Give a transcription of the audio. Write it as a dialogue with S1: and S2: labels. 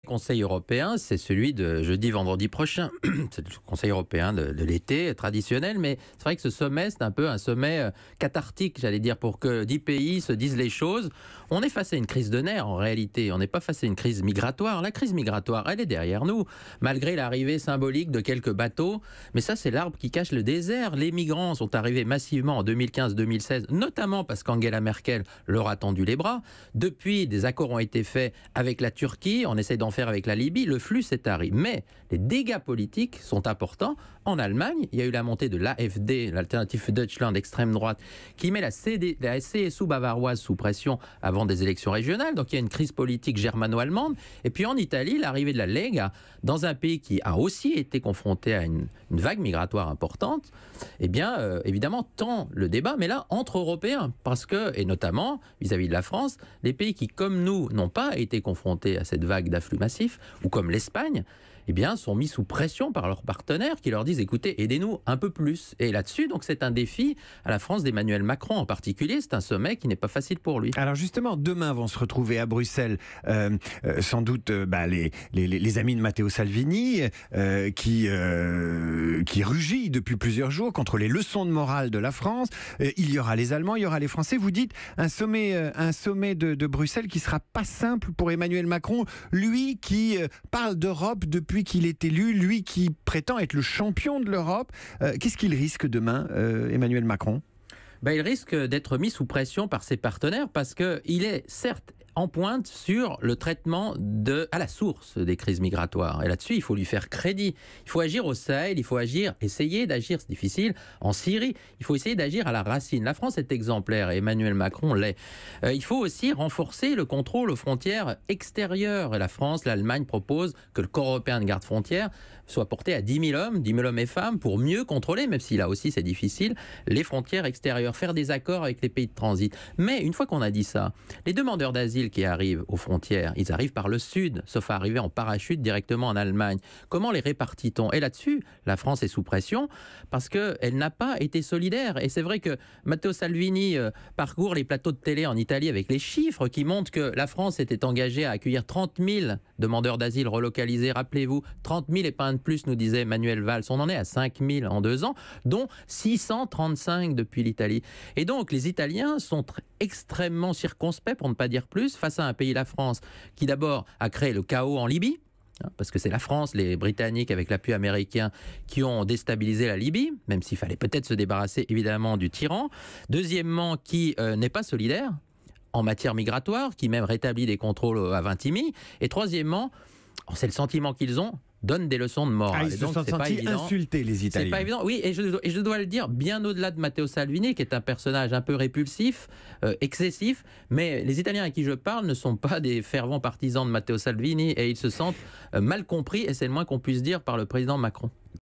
S1: Conseil européen, c'est celui de jeudi, vendredi prochain. C'est le Conseil européen de l'été, traditionnel, mais c'est vrai que ce sommet, c'est un peu un sommet cathartique, j'allais dire, pour que 10 pays se disent les choses. On est face à une crise de nerfs, en réalité. On n'est pas face à une crise migratoire. La crise migratoire, elle est derrière nous, malgré l'arrivée symbolique de quelques bateaux. Mais ça, c'est l'arbre qui cache le désert. Les migrants sont arrivés massivement en 2015-2016, notamment parce qu'Angela Merkel leur a tendu les bras. Depuis, des accords ont été faits avec la Turquie. On essaie d'en faire avec la Libye, le flux s'est tari. Mais les dégâts politiques sont importants. En Allemagne, il y a eu la montée de l'AfD, l'Alternative für Deutschland d'extrême droite, qui met la CSU bavaroise sous pression avant des élections régionales. Donc il y a une crise politique germano-allemande. Et puis en Italie, l'arrivée de la Lega, dans un pays qui a aussi été confronté à une vague migratoire importante, eh bien, évidemment, tend le débat, mais là, entre Européens. Parce que, et notamment vis-à-vis de la France, les pays qui, comme nous, n'ont pas été confrontés à cette vague d'afflux massif, ou comme l'Espagne, eh bien, sont mis sous pression par leurs partenaires qui leur disent « écoutez, aidez-nous un peu plus ». Et là-dessus, donc, c'est un défi à la France d'Emmanuel Macron en particulier. C'est un sommet qui n'est pas facile pour lui.
S2: Alors justement, demain vont se retrouver à Bruxelles sans doute les amis de Matteo Salvini qui rugit depuis plusieurs jours contre les leçons de morale de la France. Il y aura les Allemands, il y aura les Français. Vous dites un sommet de Bruxelles qui sera pas simple pour Emmanuel Macron, lui qui parle d'Europe depuis qu'il est élu, lui qui prétend être le champion de l'Europe. Qu'est-ce qu'il risque demain, Emmanuel Macron ?
S1: Il risque d'être mis sous pression par ses partenaires parce qu'il est certes en pointe sur le traitement à la source des crises migratoires. Et là-dessus, il faut lui faire crédit. Il faut agir au Sahel, il faut essayer d'agir, c'est difficile, en Syrie. Il faut essayer d'agir à la racine. La France est exemplaire et Emmanuel Macron l'est. Il faut aussi renforcer le contrôle aux frontières extérieures. Et la France, l'Allemagne proposent que le corps européen de garde-frontières soit porté à 10 000 hommes et femmes pour mieux contrôler, même si là aussi c'est difficile, les frontières extérieures, faire des accords avec les pays de transit. Mais une fois qu'on a dit ça, les demandeurs d'asile qui arrivent aux frontières, ils arrivent par le sud, sauf à arriver en parachute directement en Allemagne. Comment les répartit-on ? Et là-dessus, la France est sous pression parce qu'elle n'a pas été solidaire. Et c'est vrai que Matteo Salvini parcourt les plateaux de télé en Italie avec les chiffres qui montrent que la France était engagée à accueillir 30 000 demandeurs d'asile relocalisés. Rappelez-vous, 30 000 et pas un de plus, nous disait Manuel Valls. On en est à 5 000 en 2 ans, dont 635 depuis l'Italie. Et donc, les Italiens sont extrêmement circonspects, pour ne pas dire plus, face à un pays, la France, qui d'abord a créé le chaos en Libye, parce que c'est la France, les Britanniques, avec l'appui américain, qui ont déstabilisé la Libye, même s'il fallait peut-être se débarrasser évidemment du tyran. Deuxièmement, qui n'est pas solidaire en matière migratoire, qui même rétablit des contrôles à Vintimille. Et troisièmement, c'est le sentiment qu'ils ont, donne des leçons de morale.
S2: Ils se sont sentis insultés, les Italiens.
S1: C'est pas évident. Oui, et je dois le dire, bien au-delà de Matteo Salvini, qui est un personnage un peu répulsif, excessif, mais les Italiens à qui je parle ne sont pas des fervents partisans de Matteo Salvini et ils se sentent mal compris, et c'est le moins qu'on puisse dire, par le président Macron.